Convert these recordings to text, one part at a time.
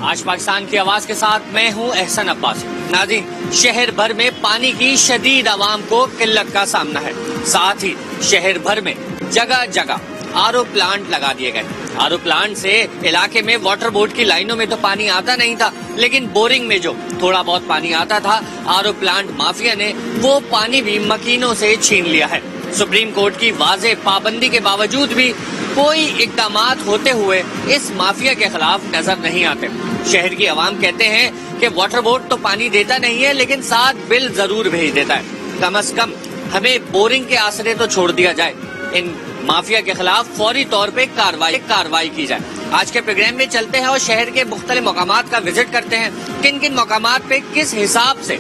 آج پاکستان کی آواز کے ساتھ میں ہوں احسن عباس۔ ناظرین، شہر بھر میں پانی کی شدید عوام کو قلت کا سامنا ہے، ساتھ ہی شہر بھر میں جگہ جگہ آر او پلانٹ لگا دیے گئے۔ آر او پلانٹ سے علاقے میں واٹر بورڈ کی لائنوں میں تو پانی آتا نہیں تھا، لیکن بورنگ میں جو تھوڑا بہت پانی آتا تھا، آر او پلانٹ مافیا نے وہ پانی بھی مکینوں سے چھین لیا ہے۔ سپریم کورٹ کی واضح پابندی کے باوجود بھی کوئی اقدامات ہوتے ہوئے اس مافیا کے خلاف نظر نہیں آتے۔ شہر کی عوام کہتے ہیں کہ واٹر بورڈ تو پانی دیتا نہیں ہے، لیکن ساتھ بل ضرور بھیج دیتا ہے۔ کم از کم ہمیں بورنگ کے آسرے تو چھوڑ دیا جائے، ان مافیا کے خلاف فوری طور پہ کارروائی کی جائے۔ آج کے پروگرام میں چلتے ہیں اور شہر کے مختلف مقامات کا وزٹ کرتے ہیں، کن کن مقامات پہ کس حساب سے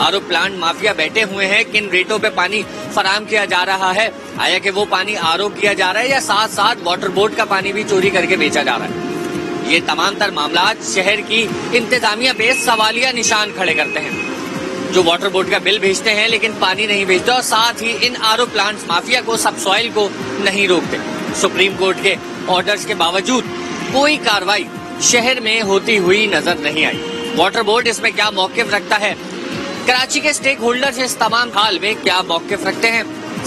آر او پلانٹ مافیا بیٹھے ہوئے ہیں، کن ریٹوں پہ پانی فراہم کیا جا رہا ہے، آیا کہ وہ پانی آر او کیا جا رہا ہے یا ساتھ ساتھ واٹر بورڈ کا پانی بھی چوری کر کے بیچا جا رہا ہے۔ یہ تمام تر معاملات شہر کی انتظامیہ پہ سوالیہ نشان کھڑے کرتے ہیں، جو واٹر بورڈ کا بل بھیجتے ہیں لیکن پانی نہیں بھیجتے، اور ساتھ ہی ان آر او پلانٹس مافیا کو سب سوائل کو نہیں روکتے۔ سپریم کورٹ کے آرڈرز کے باوجود کوئی کارروائی شہر میں ہوتی ہوئی نظر نہیں آئی۔ واٹر بورڈ اس میں کیا موقف رکھتا ہے، کراچی کے سٹیک ہولڈرز اس تمام حال میں کیا موقف رکھتے ہیں،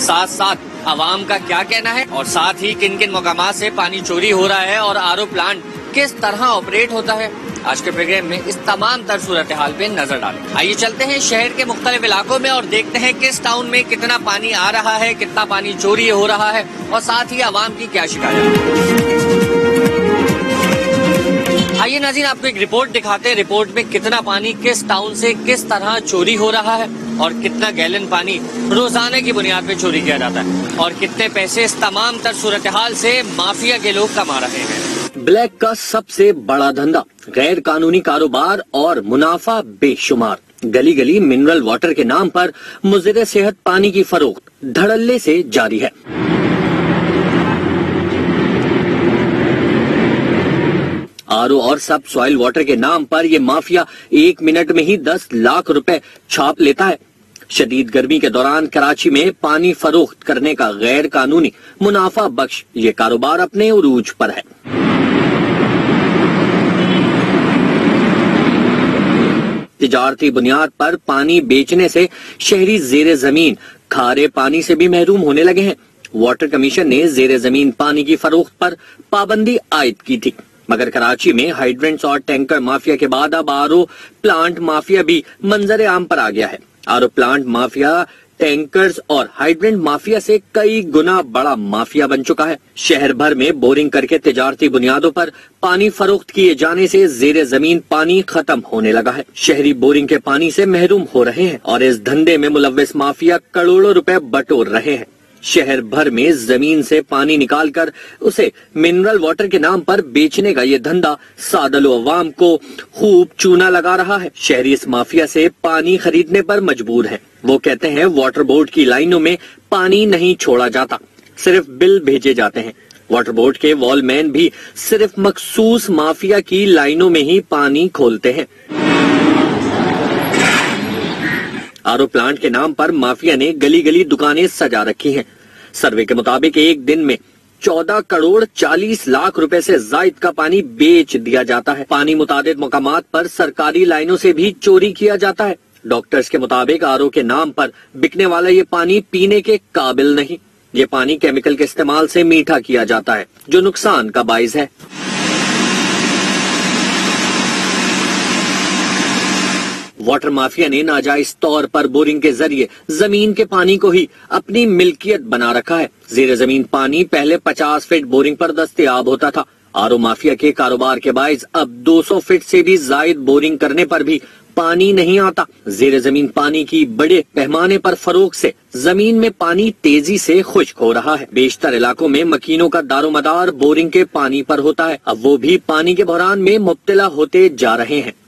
ساتھ ساتھ عوام کا کیا کہنا ہے، اور ساتھ ہی کن کن مقامات سے پانی چوری ہو رہا ہے اور آر او پلانٹ کس طرح آپریٹ ہوتا ہے، آج کے پروگرام میں اس تمام تر صورتحال پہ نظر ڈالیں۔ آئیے چلتے ہیں شہر کے مختلف علاقوں میں اور دیکھتے ہیں کس ٹاؤن میں کتنا پانی آ رہا ہے، کتنا پانی چوری ہو رہا ہے، اور ساتھ ہی عوام کی کیا شکایت۔ آئیے ناظرین، آپ کو ایک رپورٹ دکھاتے ہیں، رپورٹ میں کتنا پانی کس ٹاؤن سے کس طرح چوری ہو رہا ہے اور کتنا گیلن پانی روزانہ کی بنیاد پہ چوری کیا جاتا ہے، اور کتنے پیسے اس تمام تر صورتحال سے مافیا کے لوگ کما رہے ہیں۔ بلیک کا سب سے بڑا دھندا، غیر قانونی کاروبار اور منافع بے شمار۔ گلی گلی منرل واٹر کے نام پر مضر صحت پانی کی فروخت دھڑلے سے جاری ہے۔ آر او اور سب سوائل واٹر کے نام پر یہ مافیا 1 منٹ میں ہی 10 لاکھ روپے چھاپ لیتا ہے۔ شدید گرمی کے دوران کراچی میں پانی فروخت کرنے کا غیر قانونی منافع بخش یہ کاروبار اپنے عروج پر ہے۔ تجارتی بنیاد پر پانی بیچنے سے شہری زیر زمین کھارے پانی سے بھی محروم ہونے لگے ہیں۔ واٹر کمیشن نے زیر زمین پانی کی فروخت پر پابندی عائد کی تھی، مگر کراچی میں ہائیڈرنٹس اور ٹینکر مافیا کے بعد اب آر او پلانٹ مافیا بھی منظر عام پر آ گیا ہے۔ R O plant mafia tankers اور ہائیڈرنٹ مافیا سے کئی گنا بڑا مافیا بن چکا ہے۔ شہر بھر میں بورنگ کر کے تجارتی بنیادوں پر پانی فروخت کیے جانے سے زیر زمین پانی ختم ہونے لگا ہے۔ شہری بورنگ کے پانی سے محروم ہو رہے ہیں اور اس دھندے میں ملوث مافیا کروڑوں روپے بٹور رہے ہیں۔ شہر بھر میں زمین سے پانی نکال کر اسے منرل واٹر کے نام پر بیچنے کا یہ دھندا سادل و عوام کو خوب چونا لگا رہا ہے۔ شہری اس مافیا سے پانی خریدنے پر مجبور ہیں۔ وہ کہتے ہیں واٹر بورڈ کی لائنوں میں پانی نہیں چھوڑا جاتا، صرف بل بھیجے جاتے ہیں۔ واٹر بورڈ کے وال مین بھی صرف مخصوص مافیا کی لائنوں میں ہی پانی کھولتے ہیں۔ آر او پلانٹ کے نام پر مافیا نے گلی گلی دکانیں سجا رکھی ہیں۔ سروے کے مطابق ایک دن میں 14 کروڑ 40 لاکھ روپے سے زائد کا پانی بیچ دیا جاتا ہے۔ پانی متعدد مقامات پر سرکاری لائنوں سے بھی چوری کیا جاتا ہے۔ ڈاکٹرز کے مطابق آر او کے نام پر بکنے والا یہ پانی پینے کے قابل نہیں۔ یہ پانی کیمیکل کے استعمال سے میٹھا کیا جاتا ہے، جو نقصان کا باعث ہے۔ واٹر مافیا نے ناجائز طور پر بورنگ کے ذریعے زمین کے پانی کو ہی اپنی ملکیت بنا رکھا ہے۔ زیر زمین پانی پہلے 50 فٹ بورنگ پر دستیاب ہوتا تھا۔ آر او مافیا کے کاروبار کے باعث اب 200 فٹ سے بھی زائد بورنگ کرنے پر بھی پانی نہیں آتا۔ زیر زمین پانی کی بڑے پیمانے پر فروخت سے زمین میں پانی تیزی سے خشک ہو رہا ہے۔ بیشتر علاقوں میں مکینوں کا دار و مدار بورنگ کے پانی پر ہوتا ہے۔ اب وہ بھی پانی کے بحران میں مبتلا ہوتے جا رہے ہیں۔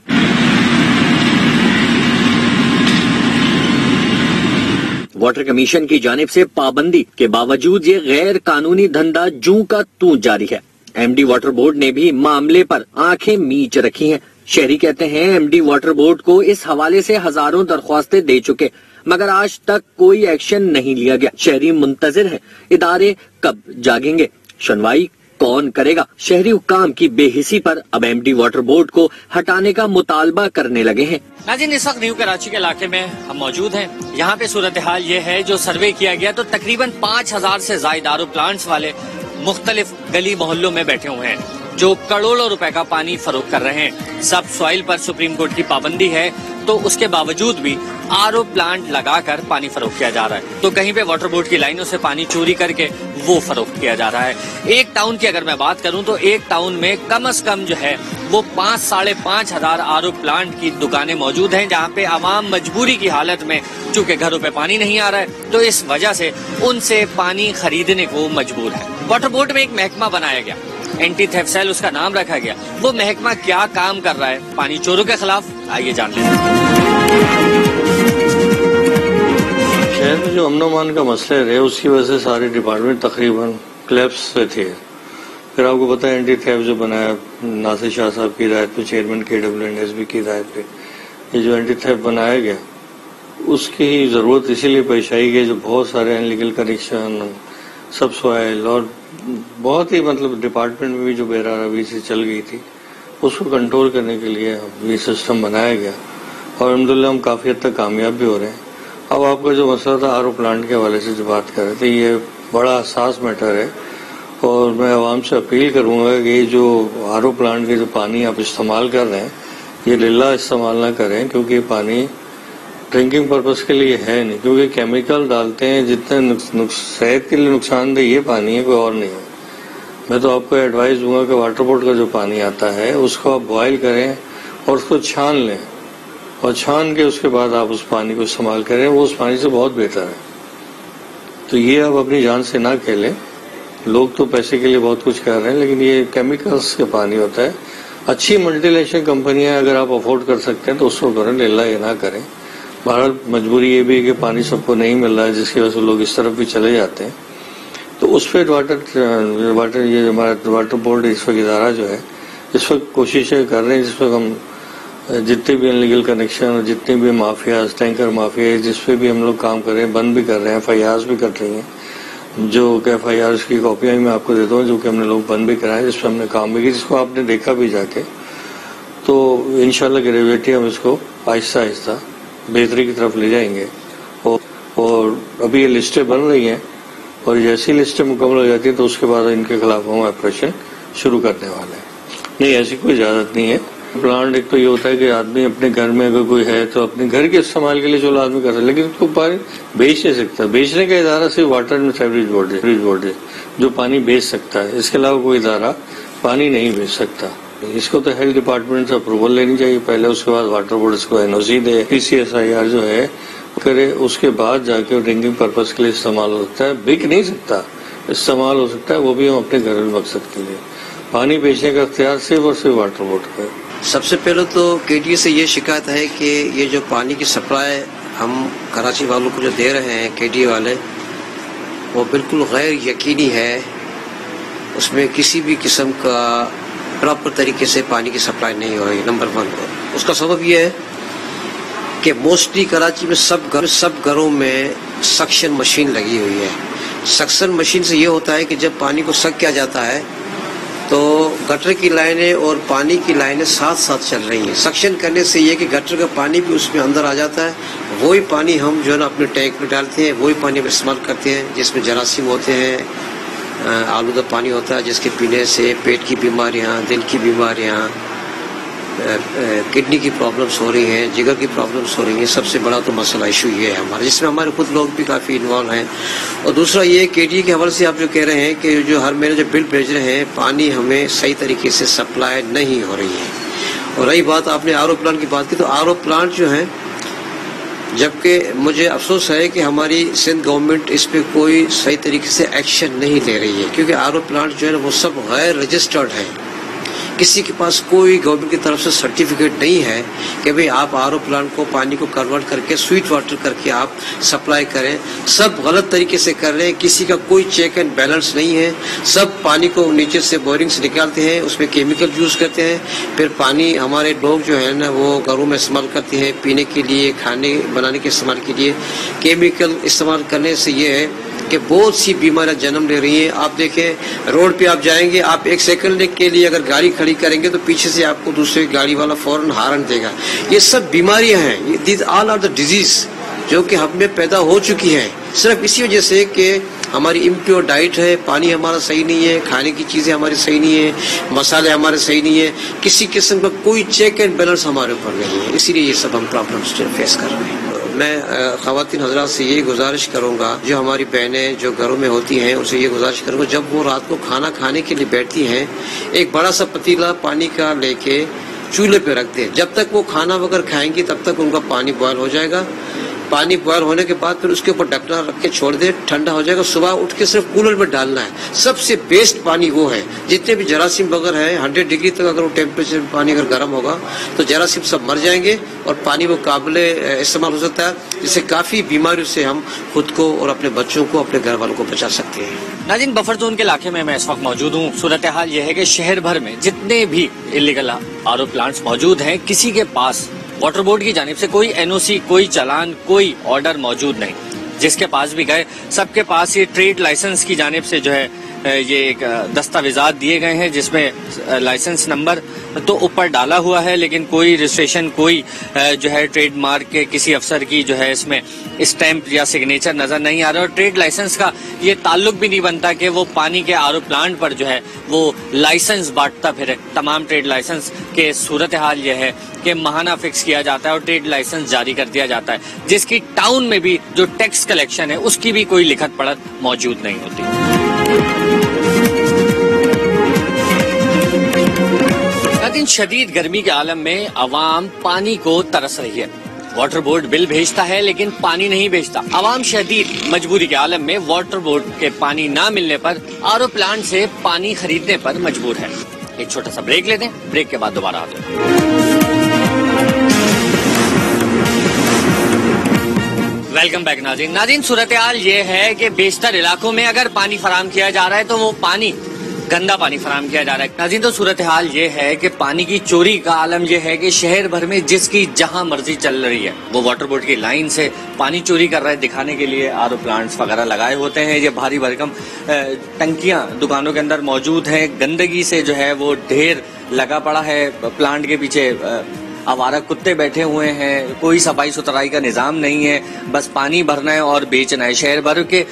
واٹر کمیشن کی جانب سے پابندی کے باوجود یہ غیر قانونی دھندا جوں کا توں جاری ہے۔ ایم ڈی واٹر بورڈ نے بھی معاملے پر آنکھیں میچ رکھی ہیں۔ شہری کہتے ہیں ایم ڈی واٹر بورڈ کو اس حوالے سے ہزاروں درخواستیں دے چکے، مگر آج تک کوئی ایکشن نہیں لیا گیا۔ شہری منتظر ہیں ادارے کب جاگیں گے۔ سنوائی کون کرے گا؟ شہری حکام کی بے حسی پر اب ایم ڈی واٹر بورڈ کو ہٹانے کا مطالبہ کرنے لگے ہیں۔ ناظرین، اس وقت نیو کراچی کے علاقے میں ہم موجود ہیں۔ یہاں پہ صورتحال یہ ہے، جو سروے کیا گیا تو تقریباً 5000 سے زائد آر او پلانٹس والے مختلف گلی محلوں میں بیٹھے ہوئے ہیں جو کروڑوں روپے کا پانی فروخت کر رہے ہیں۔ سب سوائل پر سپریم کورٹ کی پابندی ہے، تو اس کے باوجود بھی آر او پلانٹ لگا کر پانی فروخت کیا جا رہا ہے، تو کہیں پہ واٹر بورڈ کی لائنوں سے پانی چوری کر کے وہ فروخت کیا جا رہا ہے۔ ایک ٹاؤن کی اگر میں بات کروں تو ایک ٹاؤن میں کم از کم جو ہے وہ 5,500 ہزار آر او پلانٹ کی دکانیں موجود ہیں، جہاں پہ عوام مجبوری کی حالت میں چونکہ گھروں پہ پانی نہیں آ رہا ہے تو اس وجہ سے ان سے پانی خریدنے کو مجبور ہے۔ واٹر بورڈ میں ایک محکمہ بنایا گیا، اینٹی تھیفٹ سیل اس کا نام رکھا گیا۔ وہ محکمہ کیا کام کر رہا ہے پانی چوروں کے خلاف؟ آئیے جان لیں۔ شہر میں جو امن و امان کا مسئلہ رہے اس کی وجہ سے ساری ڈپارٹمنٹ تقریباً کلیپس سے تھے۔ پھر آپ کو پتا ہے اینٹی تھیفٹ جو بنایا ناصر شاہ صاحب کی ہدایت پہ، چیئرمین KWNSB کی ہدایت پہ، یہ جو اینٹی تھیفٹ بنایا گیا اس کی ضرورت اسی لیے پیش آئی گئی جو بہت سارے انلیگل کنیکشن، سب سوائل اور بہت ہی ڈپارٹمنٹ میں بھی جو بے روی سے چل گئی تھی اس کو کنٹرول کرنے کے لیے یہ سسٹم بنایا گیا اور الحمدللہ ہم کافی حد تک کامیاب بھی ہو رہے ہیں۔ اب آپ کا جو مسئلہ تھا آر او پلانٹ کے حوالے سے جو بات کر رہے تھے، یہ بڑا حساس میٹر ہے اور میں عوام سے اپیل کروں گا کہ یہ جو آر او پلانٹ کے جو پانی آپ استعمال کر رہے ہیں یہ للہ استعمال نہ کریں، کیونکہ یہ پانی ڈرنکنگ پرپز کے لیے ہے نہیں، کیونکہ کیمیکل ڈالتے ہیں جتنے صحت کے لیے نقصان دہ یہ پانی ہے، کوئی اور نہیں ہے۔ میں تو آپ کو ایڈوائز دوں گا کہ واٹر بورڈ کا جو پانی آتا ہے اس کو آپ بوائل کریں اور اس کو چھان لیں اور چھان کے اس کے بعد آپ اس پانی کو استعمال کریں، وہ اس پانی سے بہت بہتر ہے۔ تو یہ آپ اپنی جان سے نہ کھیلیں، لوگ تو پیسے کے لیے بہت کچھ کر رہے ہیں لیکن یہ کیمیکلز کا پانی ہوتا ہے۔ اچھی ملٹی نیشنل کمپنیاں اگر آپ افورڈ کر سکتے ہیں تو اس کو کریں، للہ یہ نہ کریں۔ بہرحال مجبوری یہ بھی ہے کہ پانی سب کو نہیں مل رہا ہے جس کی وجہ سے لوگ اس طرف بھی چلے جاتے ہیں، تو اس پہ یہ ہمارا واٹر بورڈ اس وقت ادارہ جو ہے اس وقت کوششیں کر رہے ہیں، جس وقت ہم جتنے بھی انلیگل کنیکشن اور جتنے بھی مافیاز، ٹینکر مافیا، جس پہ بھی ہم لوگ کام کر رہے ہیں، بند بھی کر رہے ہیں، FIRs بھی کر رہی ہیں، جو کہ FIRs کی کاپیاں میں آپ کو دیتا ہوں جو کہ ہم نے لوگ بند بھی کرائے، جس پہ ہم نے کام بھی کیا، جس کو آپ نے دیکھا بھی جا کے، تو انشاءاللہ گریجویٹلی ہم اس کو آہستہ آہستہ بہتری کی طرف لے جائیں گے۔ اور ابھی یہ لسٹیں بن رہی ہیں اور جیسی لسٹیں مکمل ہو جاتی ہیں تو اس کے بعد ان کے خلاف ہم آپریشن شروع کرنے والے ہیں۔ نہیں، ایسی کوئی اجازت نہیں ہے۔ پلانٹ ایک تو یہ ہوتا ہے کہ آدمی اپنے گھر میں اگر کوئی ہے تو اپنے گھر کے استعمال کے لیے چلو آدمی کر سکتا ہے، لیکن اس کو پانی بیچ نہیں سکتا۔ بیچنے کا ادارہ صرف واٹر اینڈ سیوریج بورڈ ہے جو پانی بیچ سکتا ہے، اس کے علاوہ کوئی ادارہ پانی نہیں بیچ سکتا۔ اس کو تو ہیلتھ ڈپارٹمنٹ سے اپروول لینی چاہیے پہلے، اس کے بعد واٹر بورڈ اس کو NOC دے، PCSIR جو ہے کرے، اس کے بعد جا کے ڈرنکنگ پرپز کے لیے استعمال ہو سکتا ہے۔ بک نہیں سکتا، استعمال ہو سکتا ہے، وہ بھی ہم اپنے گھریلو مقصد کے لیے۔ پانی بیچنے کا اختیار صرف اور صرف واٹر بورڈ کا ہے۔ سب سے پہلے تو KDA سے یہ شکایت ہے کہ یہ جو پانی کی سپلائی ہم کراچی والوں کو جو دے رہے ہیں KDA والے، وہ بالکل غیر یقینی ہے، اس میں کسی بھی قسم کا پراپر طریقے سے پانی کی سپلائی نہیں ہو رہی۔ نمبر 1، اس کا سبب یہ ہے کہ موسٹلی کراچی میں سب گھروں میں سکشن مشین لگی ہوئی ہے۔ سکشن مشین سے یہ ہوتا ہے کہ جب پانی کو سک کیا جاتا ہے تو گٹر کی لائنیں اور پانی کی لائنیں ساتھ ساتھ چل رہی ہیں۔ سکشن کرنے سے یہ کہ گٹر کا پانی بھی اس میں اندر آ جاتا ہے، وہی پانی ہم جو ہے نا اپنے ٹینک میں ڈالتے ہیں، وہی پانی ہم استعمال کرتے ہیں، جس میں جراثیم ہوتے ہیں، آلودہ پانی ہوتا ہے جس کے پینے سے پیٹ کی بیماریاں، دل کی بیماریاں، کڈنی کی پرابلمس ہو رہی ہیں، جگر کی پرابلمس ہو رہی ہیں۔ سب سے بڑا تو مسئلہ ایشو یہ ہے ہمارا، جس میں ہمارے خود لوگ بھی کافی انوالو ہیں۔ اور دوسرا یہ KDA کے حوالے سے آپ جو کہہ رہے ہیں کہ جو ہر مہینے جو بل بھیج رہے ہیں، پانی ہمیں صحیح طریقے سے سپلائی نہیں ہو رہی ہے۔ اور رہی بات آپ نے آر او پلانٹ کی بات کی، تو آر او پلانٹ جو ہیں، جبکہ مجھے افسوس ہے کہ ہماری سندھ گورنمنٹ اس پہ کوئی صحیح طریقے سے ایکشن نہیں لے رہی ہے، کیونکہ آر او پلانٹ جو ہے نا وہ سب غیر رجسٹرڈ ہیں۔ کسی کے پاس کوئی گورنمنٹ کی طرف سے سرٹیفکیٹ نہیں ہے کہ بھئی آپ آر او پلانٹ کو پانی کو کنورٹ کر کے سویٹ واٹر کر کے آپ سپلائی کریں۔ سب غلط طریقے سے کر رہے ہیں، کسی کا کوئی چیک اینڈ بیلنس نہیں ہے۔ سب پانی کو نیچے سے بورنگ سے نکالتے ہیں، اس میں کیمیکل یوز کرتے ہیں، پھر پانی ہمارے لوگ جو ہے نا وہ گھروں میں استعمال کرتے ہیں، پینے کے لیے، کھانے بنانے کے استعمال کے لیے۔ کیمیکل استعمال کرنے سے یہ ہے کہ بہت سی بیماریاں جنم لے رہی ہیں. آپ دیکھیں روڈ پہ آپ جائیں گے, آپ ایک سیکنڈ کے لیے اگر گاڑی کھڑی کریں گے تو پیچھے سے آپ کو دوسری گاڑی والا فوراً ہارن دے گا. یہ سب بیماریاں ہیں, these all are the diseases جو کہ ہم میں پیدا ہو چکی ہیں صرف اسی وجہ سے کہ ہماری امپیور ڈائٹ ہے, پانی ہمارا صحیح نہیں ہے, کھانے کی چیزیں ہماری صحیح نہیں ہیں, مسالے ہمارے صحیح نہیں ہیں, کسی قسم کا کوئی چیک اینڈ بیلنس ہمارے اوپر نہیں ہے, اسی لیے یہ سب ہم پرابلمس فیس کر رہے ہیں. میں خواتین حضرات سے یہ گزارش کروں گا, جو ہماری بہنیں جو گھروں میں ہوتی ہیں ان سے یہ گزارش کروں گا, جب وہ رات کو کھانا کھانے کے لیے بیٹھتی ہیں ایک بڑا سا پتیلا پانی کا لے کے چولہے پہ رکھ دیں. جب تک وہ کھانا وغیرہ کھائیں گی تب تک ان کا پانی بوائل ہو جائے گا. پانی بوائل ہونے کے بعد پھر اس کے اوپر ڈھکنا رکھ کے چھوڑ دے, ٹھنڈا ہو جائے گا. صبح اٹھ کے صرف کولر میں ڈالنا ہے. سب سے بیسٹ پانی وہ ہے. جتنے بھی جراثیم وغیرہ ہیں 100 ڈگری تک اگر وہ ٹیمپریچر پانی اگر گرم ہوگا تو جراثیم سب مر جائیں گے اور پانی وہ قابل استعمال ہو سکتا ہے, جس سے کافی بیماریوں سے ہم خود کو اور اپنے بچوں کو اپنے گھر والوں کو بچا سکتے ہیں. ناظرین, بفر زون کے علاقے میں اس وقت موجود ہوں. صورتحال یہ ہے کہ شہر بھر میں جتنے بھی انلیگل آر او پلانٹس موجود ہیں کسی کے پاس واٹر بورڈ کی جانب سے کوئی این او سی, کوئی چلان, کوئی آرڈر موجود نہیں. جس کے پاس بھی گئے سب کے پاس یہ ٹریڈ لائسنس کی جانب سے جو ہے یہ ایک دستاویزات دیے گئے ہیں جس میں لائسنس نمبر تو اوپر ڈالا ہوا ہے لیکن کوئی رجسٹریشن, کوئی جو ہے ٹریڈ مارک کے کسی افسر کی جو ہے اس میں اسٹیمپ یا سگنیچر نظر نہیں آ رہا. اور ٹریڈ لائسنس کا یہ تعلق بھی نہیں بنتا کہ وہ پانی کے آر او پلانٹ پر جو ہے وہ لائسنس بانٹتا پھرے. تمام ٹریڈ لائسنس کے صورتحال یہ ہے کہ ماہانہ فکس کیا جاتا ہے اور ٹریڈ لائسنس جاری کر دیا جاتا ہے, جس کی ٹاؤن میں بھی جو ٹیکس کلیکشن ہے اس کی بھی کوئی لکھت پڑھت موجود نہیں ہوتی. لیکن شدید گرمی کے عالم میں عوام پانی کو ترس رہی ہے. واٹر بورڈ بل بھیجتا ہے لیکن پانی نہیں بھیجتا. عوام شدید مجبوری کے عالم میں واٹر بورڈ کے پانی نہ ملنے پر آر او پلانٹ سے پانی خریدنے پر مجبور ہے. ایک چھوٹا سا بریک لیتے ہیں, بریک کے بعد دوبارہ آتے ہیں. ویلکم بیک ناظرین. صورتحال یہ ہے کہ بیشتر علاقوں میں اگر پانی فراہم کیا جا رہا ہے تو وہ پانی گندا پانی فراہم کیا جا رہا ہے. ناظرین, تو صورتحال یہ ہے کہ پانی کی چوری کا عالم یہ ہے کہ شہر بھر میں جس کی جہاں مرضی چل رہی ہے وہ واٹر بورڈ کی لائن سے پانی چوری کر رہا ہے. دکھانے کے لیے آر او پلانٹس وغیرہ لگائے ہوتے ہیں. یہ بھاری بھرکم ٹنکیاں دکانوں کے اندر موجود ہیں. گندگی سے جو ہے وہ ڈھیر لگا پڑا ہے. پلانٹ کے پیچھے آوارہ کتے بیٹھے ہوئے ہیں. کوئی صفائی ستھرائی کا نظام نہیں ہے, بس پانی بھرنا ہے اور بیچنا ہے. شہر بھر کے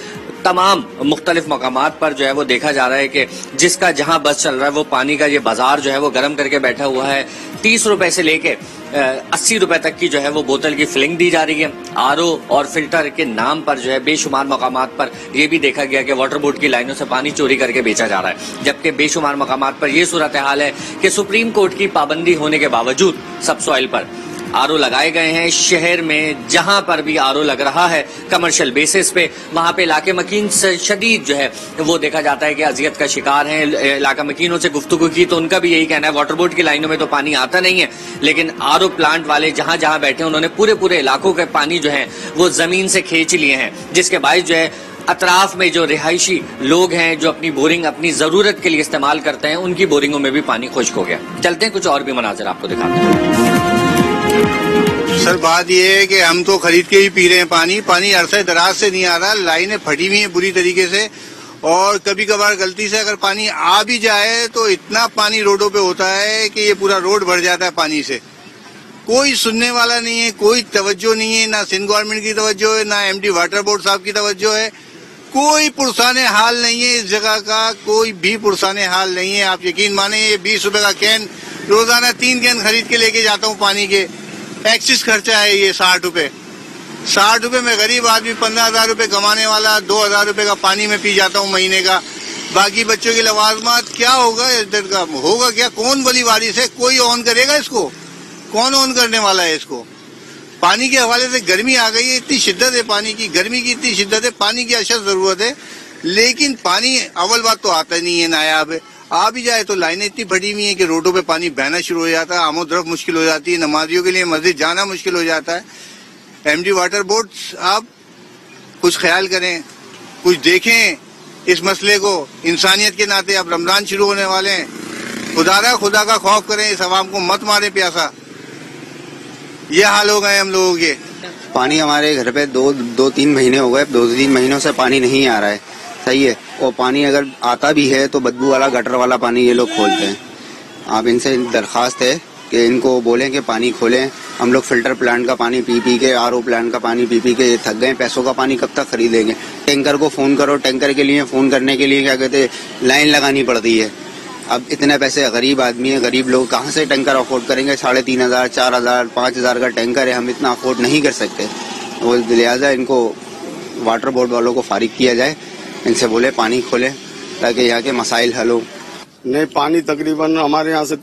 تمام مختلف مقامات پر جو ہے وہ دیکھا جا رہا ہے کہ جس کا جہاں بس چل رہا ہے وہ پانی کا یہ بازار جو ہے وہ گرم کر کے بیٹھا ہوا ہے. 30 روپے سے لے کے 80 روپے تک کی جو ہے وہ بوتل کی فلنگ دی جا رہی ہے. آر او اور فلٹر کے نام پر جو ہے بے شمار مقامات پر یہ بھی دیکھا گیا کہ واٹر بورڈ کی لائنوں سے پانی چوری کر کے بیچا جا رہا ہے. جبکہ بے شمار مقامات پر یہ صورتحال ہے کہ سپریم کورٹ کی پابندی ہونے کے باوجود سب سوائل پر آر او لگائے گئے ہیں. شہر میں جہاں پر بھی آر او لگ رہا ہے کمرشل بیسس پہ وہاں پہ علاقے مکین سے شدید جو ہے وہ دیکھا جاتا ہے کہ اذیت کا شکار ہیں. علاقہ مکینوں سے گفتگو کی تو ان کا بھی یہی کہنا ہے واٹر بورڈ کی لائنوں میں تو پانی آتا نہیں ہے, لیکن آر او پلانٹ والے جہاں جہاں بیٹھے انہوں نے پورے علاقوں کے پانی جو ہے وہ زمین سے کھینچ لیے ہیں, جس کے باعث جو ہے اطراف میں جو رہائشی لوگ ہیں جو اپنی بورنگ اپنی ضرورت کے لیے استعمال کرتے ہیں ان کی بورنگوں میں بھی پانی خشک ہو گیا. چلتے ہیں کچھ اور بھی مناظر آپ کو دکھاتے ہیں. سر بات یہ ہے کہ ہم تو خرید کے ہی پی رہے ہیں. پانی عرصہ دراز سے نہیں آ رہا. لائنیں پھٹی ہوئی ہیں بری طریقے سے, اور کبھی کبھار غلطی سے اگر پانی آ بھی جائے تو اتنا پانی روڈوں پہ ہوتا ہے کہ یہ پورا روڈ بھر جاتا ہے پانی سے. کوئی سننے والا نہیں ہے, کوئی توجہ نہیں ہے, نہ سندھ گورنمنٹ کی توجہ ہے, نہ ایم ڈی واٹر بورڈ صاحب کی توجہ ہے. کوئی پرسان حال نہیں ہے اس جگہ کا, کوئی بھی پرسان حال نہیں ہے. آپ یقین مانیں یہ 20 روپے کا کین روزانہ 3 کین خرید کے لے کے جاتا ہوں پانی کے. ایکسس خرچہ ہے یہ 60 روپے. 60 روپے میں غریب آدمی 15,000 روپے کمانے والا 2,000 روپے کا پانی میں پی جاتا ہوں مہینے کا. باقی بچوں کی لوازمات کیا ہوگا ادھر کا, ہوگا کیا؟ کون ولی وارث ہے؟ کوئی آن کرے گا اس کو؟ کون آن کرنے والا ہے اس کو؟ پانی کے حوالے سے گرمی آ گئی ہے, اتنی شدت ہے پانی کی, گرمی کی اتنی شدت ہے, پانی کی اشد ضرورت ہے, لیکن پانی اول بات تو آتا نہیں ہے, نایاب ہے. آ بھی جائے تو لائنیں اتنی بڑی ہوئی ہیں کہ روڈوں پہ پانی بہنا شروع ہو جاتا ہے. آمد و رفت مشکل ہو جاتی ہے, نمازیوں کے لیے مسجد جانا مشکل ہو جاتا ہے. ایم ڈی واٹر بورڈ آپ کچھ خیال کریں, کچھ دیکھیں اس مسئلے کو. انسانیت کے ناطے اب رمضان شروع ہونے والے ہیں, خدا کا خوف کریں, اس عوام کو مت مارے پیاسا. یہ حال ہو گئے ہم لوگوں کے. پانی ہمارے گھر پہ دو تین مہینے ہو گئے، 2-3 مہینوں سے پانی نہیں آ رہا ہے. صحیح ہے. اور پانی اگر آتا بھی ہے تو بدبو والا گٹر والا پانی یہ لوگ کھولتے ہیں. آپ ان سے درخواست ہے کہ ان کو بولیں کہ پانی کھولیں. ہم لوگ فلٹر پلانٹ کا پانی پی کے، RO پلانٹ کا پانی پی کے تھک گئے. پیسوں کا پانی کب تک خریدیں گے؟ ٹینکر کو فون کرو، ٹینکر کے لیے فون کرنے کے لیے کیا کہتے ہیں لائن لگانی پڑتی ہے. اب اتنے پیسے غریب آدمی ہیں، غریب لوگ کہاں سے ٹینکر افورڈ کریں گے؟ 3,500 4,000 5,000 کا ٹینکر ہے، ہم اتنا افورڈ نہیں کر سکتے. وہ لہٰذا ان کو واٹر بورڈ والوں کو فارغ کیا جائے، ان سے بولے پانی کھولے تاکہ یہاں کے مسائل حل ہو. نہیں، پانی تقریباً ہمارے یہاں سے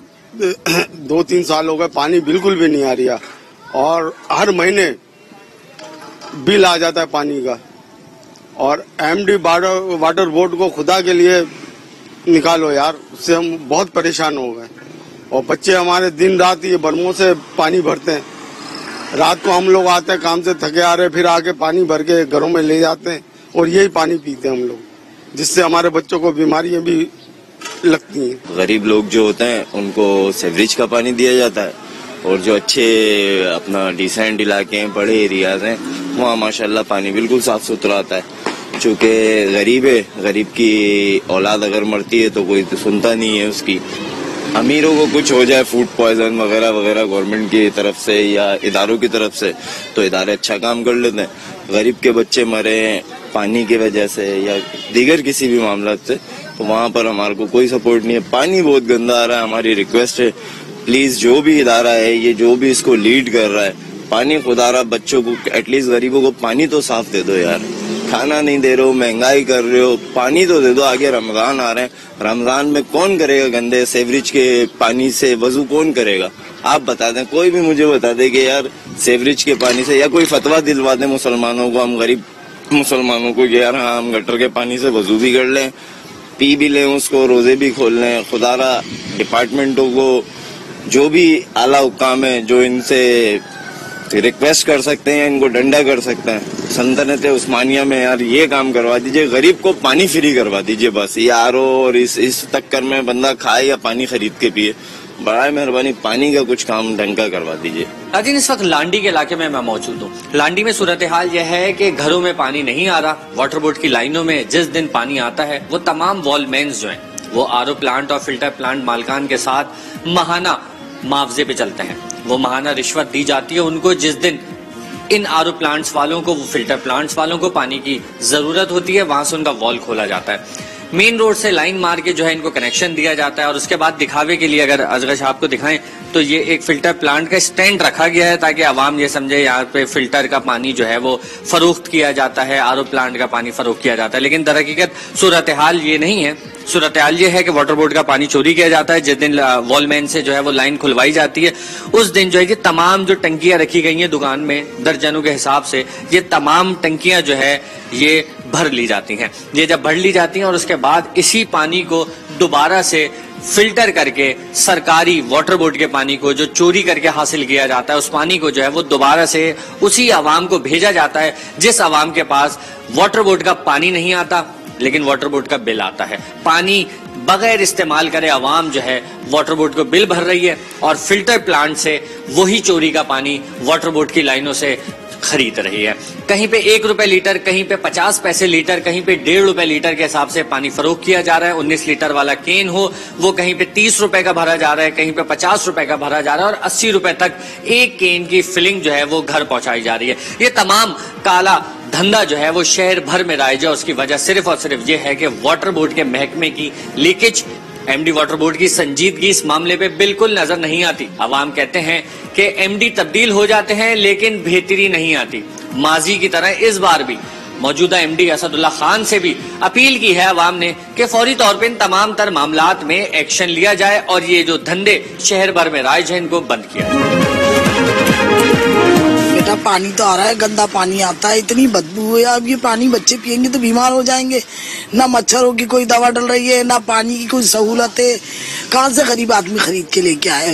2-3 سال ہو گئے پانی بالکل بھی نہیں آ رہا، اور ہر مہینے بل آ جاتا ہے پانی کا. اور MD واٹر بورڈ کو خدا کے لیے نکالو یار، اس سے ہم بہت پریشان ہو گئے. اور بچے ہمارے دن رات یہ برموں سے پانی بھرتے ہیں. رات کو ہم لوگ آتے ہیں کام سے تھکے آ رہے، پھر آ کے پانی بھر کے گھروں میں لے جاتے ہیں اور یہی پانی پیتے ہیں ہم لوگ، جس سے ہمارے بچوں کو بیماریاں بھی لگتی ہیں. غریب لوگ جو ہوتے ہیں ان کو سیوریج کا پانی دیا جاتا ہے، اور جو اچھے اپنا ڈیسینٹ علاقے ہیں، بڑے ایریاز ہیں، وہاں ماشاءاللہ پانی بالکل صاف ستھرا آتا ہے. چونکہ غریب ہے، غریب کی اولاد اگر مرتی ہے تو کوئی تو سنتا نہیں ہے اس کی. امیروں کو کچھ ہو جائے، فوڈ پوائزن وغیرہ وغیرہ گورنمنٹ کی طرف سے یا اداروں کی طرف سے، تو ادارے اچھا کام کر لیتے ہیں. غریب کے بچے مرے پانی کی وجہ سے یا دیگر کسی بھی معاملات سے، تو وہاں پر ہمارے کو کوئی سپورٹ نہیں ہے. پانی بہت گندا آ رہا ہے. ہماری ریکویسٹ ہے پلیز جو بھی ادارہ ہے، یہ جو بھی اس کو لیڈ کر رہا ہے، پانی خدا رہا بچوں کو ایٹ لیسٹ غریبوں کو پانی تو صاف دے دو یار. کھانا نہیں دے رہے ہو، مہنگائی کر رہے ہو، پانی تو دے دو. آگے رمضان آ رہے ہیں، رمضان میں کون کرے گا گندے سیوریج کے پانی سے وضو؟ کون کرے گا؟ آپ بتا دیں، کوئی بھی مجھے بتا دے کہ یار سیوریج کے پانی سے، یا کوئی فتویٰ دلوا دیں مسلمانوں کو، ہم غریب مسلمانوں کو، کہ یار ہاں ہم گٹر کے پانی سے وضو بھی کر لیں، پی بھی لیں اس کو، روزے بھی کھول لیں. خدا را ڈپارٹمنٹوں کو، جو بھی اعلیٰ حکام ہیں جو ان سے ریکویسٹ کر سکتے ہیں، ان کو ڈنڈا کر سکتے ہیں. سلطنت عثمانیہ میں یار یہ کام کروا دیجئے، غریب کو پانی فری کروا دیجئے بس. یہ RO اور اس چکر میں بندہ کھائے یا پانی خرید کے پیے. برائے مہربانی پانی کا کچھ کام ڈھنگ کا کروا دیجئے. لیکن اس وقت لانڈی کے علاقے میں موجود ہوں. لانڈی میں صورتحال یہ ہے کہ گھروں میں پانی نہیں آ رہا. واٹر بورڈ کی لائنوں میں جس دن پانی آتا ہے، وہ تمام وال مینز جو ہیں وہ RO پلانٹ اور فلٹر پلانٹ مالکان کے ساتھ ماہانہ معاوضے پہ چلتے ہیں. وہ ماہانہ رشوت دی جاتی ہے ان کو. جس دن ان RO پلانٹس والوں کو، وہ فلٹر پلانٹس والوں کو پانی کی ضرورت ہوتی ہے، وہاں سے ان کا وال کھولا جاتا ہے. مین روڈ سے لائن مار کے جو ہے ان کو کنیکشن دیا جاتا ہے. اور اس کے بعد دکھاوے کے لیے اگر ازغر صاحب کو دکھائیں تو یہ ایک فلٹر پلانٹ کا اسٹینڈ رکھا گیا ہے تاکہ عوام یہ سمجھے یہاں پہ فلٹر کا پانی جو ہے وہ فروخت کیا جاتا ہے، RO پلانٹ کا پانی فروخت کیا جاتا ہے. لیکن در حقیقت صورتحال یہ نہیں ہے. صورتحال یہ ہے کہ واٹر بورڈ کا پانی چوری کیا جاتا ہے. جس دن وال مین سے جو ہے وہ لائن کھلوائی جاتی ہے، اس دن جو ہے یہ تمام جو ٹنکیاں رکھی گئی ہیں دکان میں درجنوں کے حساب سے، یہ تمام ٹنکیاں جو ہے یہ بھر لی جاتی ہیں. یہ جب بھر لی جاتی ہیں اور اس کے بعد اسی پانی کو دوبارہ سے فلٹر کر کے سرکاری واٹر بورڈ کے پانی کو جو چوری کر کے حاصل کیا جاتا ہے، اس پانی کو جو ہے وہ دوبارہ سے اسی عوام کو بھیجا جاتا ہے جس عوام کے پاس واٹر بورڈ کا پانی نہیں آتا لیکن واٹر بورڈ کا بل آتا ہے. پانی بغیر استعمال کرے عوام جو ہے واٹر بورڈ کو بل بھر رہی ہے، اور فلٹر پلانٹ سے وہی چوری کا پانی واٹر بورڈ کی لائنوں سے خرید رہی ہے. کہیں پہ 1 روپے لیٹر، کہیں پہ 50 پیسے لیٹر، کہیں پہ 1.5 روپے لیٹر کے حساب سے پانی فروخت کیا جا رہا ہے. 19 لیٹر والا کین ہو وہ کہیں پہ 30 روپے کا بھرا جا رہا ہے، کہیں پہ 50 روپے کا بھرا جا رہا ہے، اور 80 روپے تک ایک کین کی فلنگ جو ہے وہ گھر پہنچائی جا رہی ہے. یہ تمام کالا دھندا جو ہے وہ شہر بھر میں رائج ہے. اس کی وجہ صرف اور صرف یہ ہے کہ واٹر بورڈ کے محکمے کی لیکیج، MD واٹر بورڈ کی سنجیدگی اس معاملے پہ بالکل نظر نہیں آتی. عوام کہتے ہیں کہ MD تبدیل ہو جاتے ہیں لیکن بہتری نہیں آتی. ماضی کی طرح اس بار بھی موجودہ MD اسد اللہ خان سے بھی اپیل کی ہے عوام نے کہ فوری طور پہ ان تمام تر معاملات میں ایکشن لیا جائے اور یہ جو دھندے شہر بھر میں رائج ہیں ان کو بند کیا جائے. بیٹا پانی تو آ رہا ہے، گندا پانی آتا ہے، اتنی بدبو ہے. اب یہ پانی بچے پیئیں گے تو بیمار ہو جائیں گے. نہ مچھروں کی کوئی دوا ڈل رہی ہے، نہ پانی کی کوئی سہولت ہے. کہاں سے غریب آدمی خرید کے لے کے آئے؟